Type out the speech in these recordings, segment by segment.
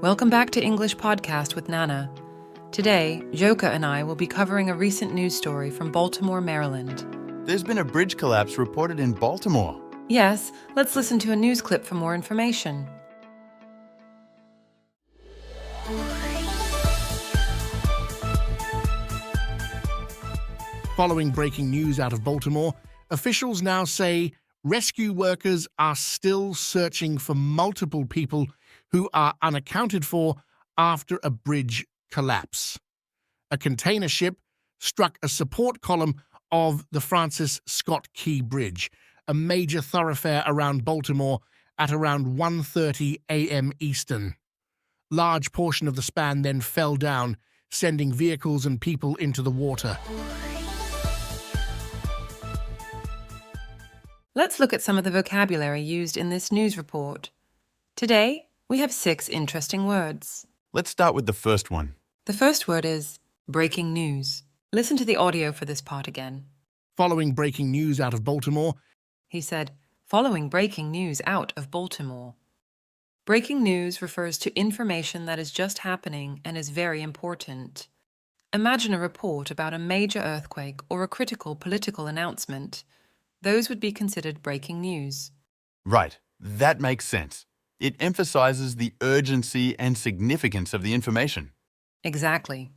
Welcome back to English Podcast with Nana. Today, Joka and I will be covering a recent news story from Baltimore, Maryland. There's been a bridge collapse reported in Baltimore. Yes, let's listen to a news clip for more information. Following breaking news out of Baltimore, officials now say rescue workers are still searching for multiple people who are unaccounted for after a bridge collapse. A container ship struck a support column of the Francis Scott Key Bridge, a major thoroughfare around Baltimore, at around 1:30 a.m. Eastern. Large portion of the span then fell down, sending vehicles and people into the water. Let's look at some of the vocabulary used in this news report. Today, we have 6 interesting words. Let's start with the first one. The first word is breaking news. Listen to the audio for this part again. Following breaking news out of Baltimore, He said, following breaking news out of Baltimore. Breaking news refers to information that is just happening and is very important. Imagine a report about a major earthquake or a critical political announcement. Those would be considered breaking news. Right, that makes sense. It emphasizes the urgency and significance of the information. Exactly.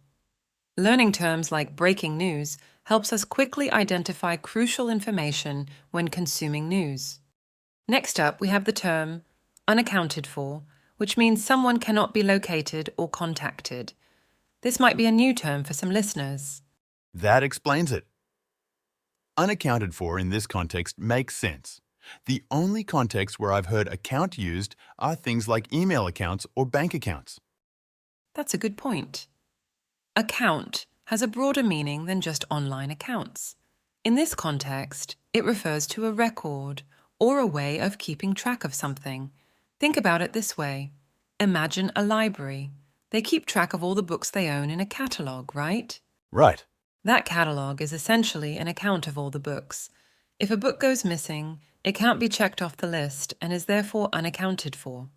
Learning terms like breaking news helps us quickly identify crucial information when consuming news. Next up, we have the term unaccounted for, which means someone cannot be located or contacted. This might be a new term for some listeners. That explains it. Unaccounted for in this context makes sense. The only contexts where I've heard account used are things like email accounts or bank accounts. That's a good point. Account has a broader meaning than just online accounts. In this context, it refers to a record or a way of keeping track of something. Think about it this way. Imagine a library. They keep track of all the books they own in a catalogue, right? Right. That catalogue is essentially an account of all the books. If a book goes missing, it can't be checked off the list and is therefore unaccounted for.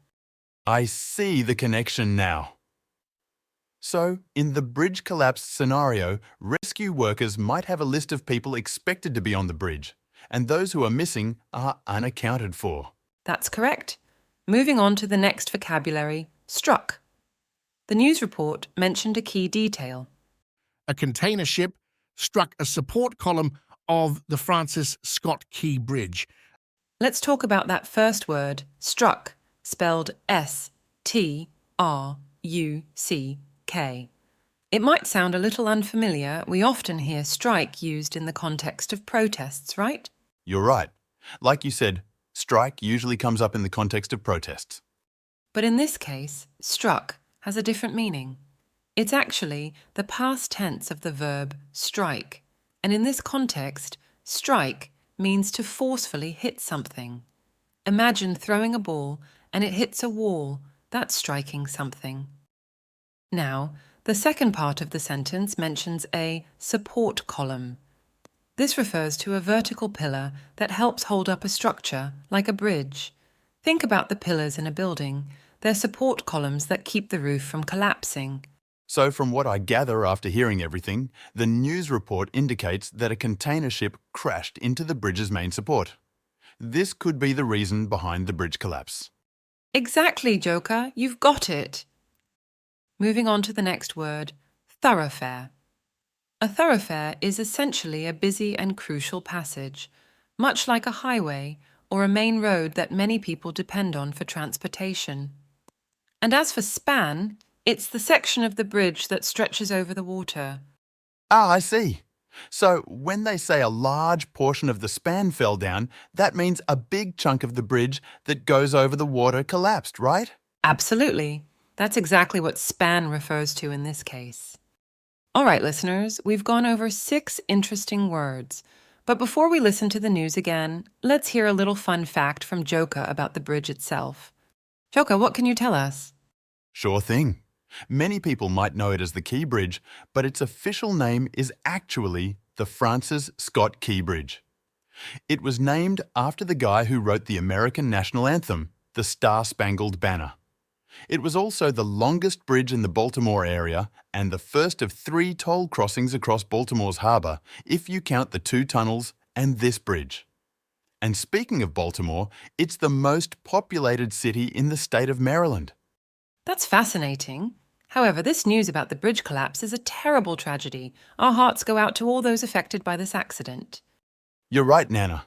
I see the connection now. So, in the bridge collapse scenario, rescue workers might have a list of people expected to be on the bridge, and those who are missing are unaccounted for. That's correct. Moving on to the next vocabulary, struck. The news report mentioned a key detail. a container ship struck a support column of the Francis Scott Key Bridge. Let's talk about that first word, struck, spelled S-T-R-U-C-K. It might sound a little unfamiliar. We often hear strike used in the context of protests, right? You're right. Like you said, strike usually comes up in the context of protests. But in this case, struck has a different meaning. It's actually the past tense of the verb strike, and in this context, strike means to forcefully hit something. Imagine throwing a ball and it hits a wall. That's striking something. Now, the second part of the sentence mentions a support column. This refers to a vertical pillar that helps hold up a structure, like a bridge. Think about the pillars in a building. They're support columns that keep the roof from collapsing. So from what I gather after hearing everything, the news report indicates that a container ship crashed into the bridge's main support. This could be the reason behind the bridge collapse. Exactly, Joka. You've got it. Moving on to the next word, thoroughfare. A thoroughfare is essentially a busy and crucial passage, much like a highway or a main road that many people depend on for transportation. And as for span, it's the section of the bridge that stretches over the water. Ah, I see. So when they say a large portion of the span fell down, that means a big chunk of the bridge that goes over the water collapsed, right? Absolutely. That's exactly what span refers to in this case. All right, listeners, we've gone over 6 interesting words. But before we listen to the news again, let's hear a little fun fact from Joka about the bridge itself. Joka, what can you tell us? Sure thing. Many people might know it as the Key Bridge, but its official name is actually the Francis Scott Key Bridge. It was named after the guy who wrote the American national anthem, the Star-Spangled Banner. It was also the longest bridge in the Baltimore area and the first of 3 toll crossings across Baltimore's harbour, if you count the 2 tunnels and this bridge. And speaking of Baltimore, it's the most populated city in the state of Maryland. That's fascinating. However, this news about the bridge collapse is a terrible tragedy. Our hearts go out to all those affected by this accident. You're right, Nana.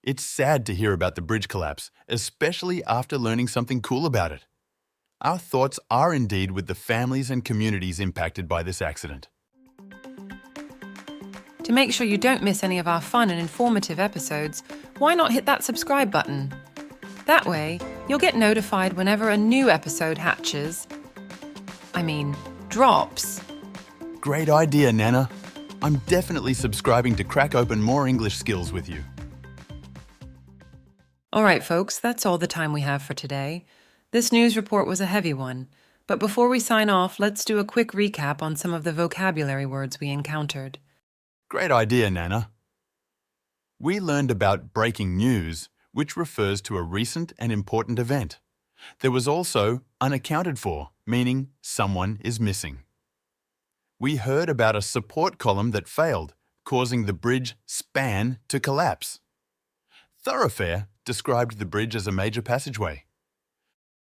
It's sad to hear about the bridge collapse, especially after learning something cool about it. Our thoughts are indeed with the families and communities impacted by this accident. To make sure you don't miss any of our fun and informative episodes, why not hit that subscribe button? That way, you'll get notified whenever a new episode drops. Great idea, Nana. I'm definitely subscribing to crack open more English skills with you. All right, folks, that's all the time we have for today. This news report was a heavy one, but before we sign off, let's do a quick recap on some of the vocabulary words we encountered. Great idea, Nana. We learned about breaking news, which refers to a recent and important event. There was also unaccounted for, meaning someone is missing. We heard about a support column that failed, causing the bridge span to collapse. Thoroughfare described the bridge as a major passageway.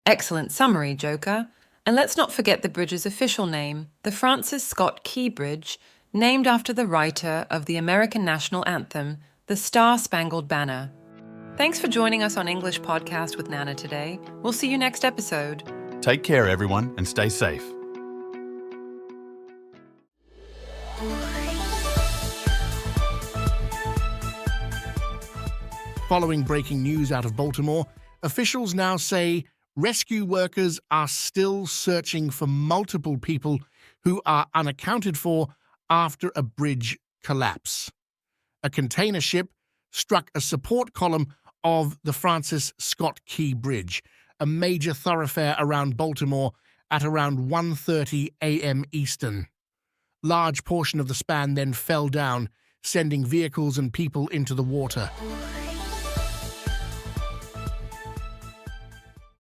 Excellent summary, Joker. And let's not forget the bridge's official name, the Francis Scott Key Bridge, named after the writer of the American national anthem, the Star-Spangled Banner. Thanks for joining us on English Podcast with Nana today. We'll see you next episode. Take care, everyone, and stay safe. Following breaking news out of Baltimore, officials now say rescue workers are still searching for multiple people who are unaccounted for after a bridge collapse. A container ship struck a support column of the Francis Scott Key Bridge, a major thoroughfare around Baltimore, at around 1:30 a.m. Eastern. Large portion of the span then fell down, sending vehicles and people into the water.